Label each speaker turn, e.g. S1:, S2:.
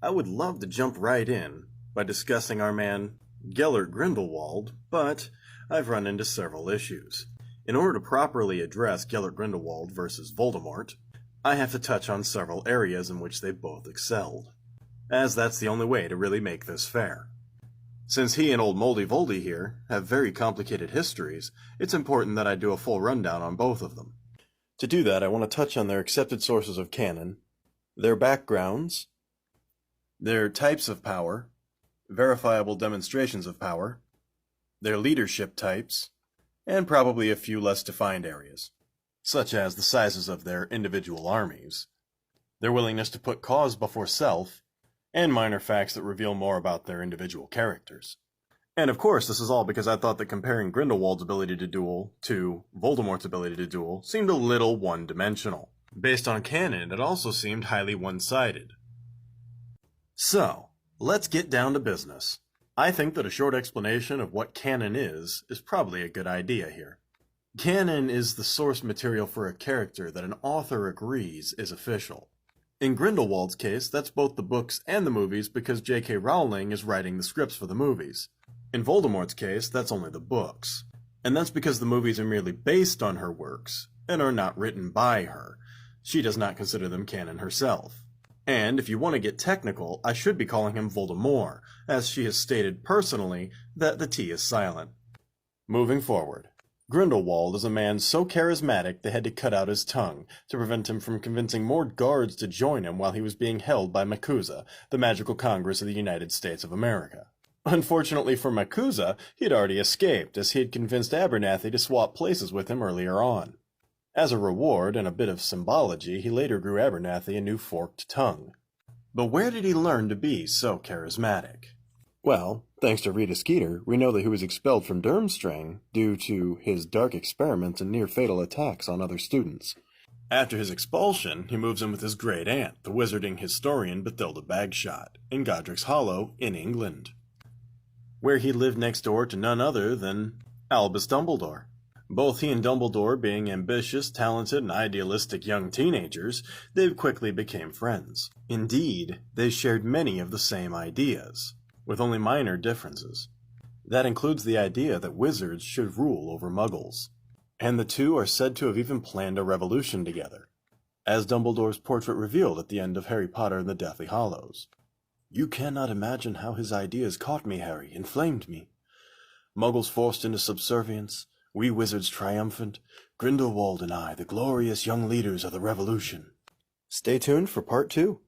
S1: I would love to jump right in by discussing our man Gellert Grindelwald, but I've run into several issues. In order to properly address Gellert Grindelwald versus Voldemort, I have to touch on several areas in which they both excelled, as that's the only way to really make this fair. Since he and old Moldy Voldy here have very complicated histories, it's important that I do a full rundown on both of them. To do that, I want to touch on their accepted sources of canon, their backgrounds, their types of power, verifiable demonstrations of power, their leadership types, and probably a few less defined areas, such as the sizes of their individual armies, their willingness to put cause before self, and minor facts that reveal more about their individual characters. And of course, this is all because I thought that comparing Grindelwald's ability to duel to Voldemort's ability to duel seemed a little one-dimensional. Based on canon, it also seemed highly one-sided. So, let's get down to business. I think that a short explanation of what canon is probably a good idea here. Canon is the source material for a character that an author agrees is official. In Grindelwald's case, that's both the books and the movies because J.K. Rowling is writing the scripts for the movies. In Voldemort's case, that's only the books. And that's because the movies are merely based on her works, and are not written by her. She does not consider them canon herself. And if you want to get technical, I should be calling him Voldemort, as she has stated personally that the T is silent. Moving forward. Grindelwald is a man so charismatic they had to cut out his tongue to prevent him from convincing more guards to join him while he was being held by MACUSA, the Magical Congress of the United States of America. Unfortunately for MACUSA, he had already escaped, as he had convinced Abernathy to swap places with him earlier on. As a reward and a bit of symbology, he later grew Abernathy a new forked tongue. But where did he learn to be so charismatic? Well, thanks to Rita Skeeter, we know that he was expelled from Durmstrang due to his dark experiments and near-fatal attacks on other students. After his expulsion, he moves in with his great aunt, the wizarding historian Bathilda Bagshot, in Godric's Hollow in England, where he lived next door to none other than Albus Dumbledore. Both he and Dumbledore being ambitious, talented, and idealistic young teenagers, they quickly became friends. Indeed, they shared many of the same ideas, with only minor differences. That includes the idea that wizards should rule over muggles. And the two are said to have even planned a revolution together, as Dumbledore's portrait revealed at the end of Harry Potter and the Deathly Hallows. "You cannot imagine how his ideas caught me, Harry, inflamed me. Muggles forced into subservience, we wizards triumphant, Grindelwald and I, the glorious young leaders of the revolution." Stay tuned for part 2.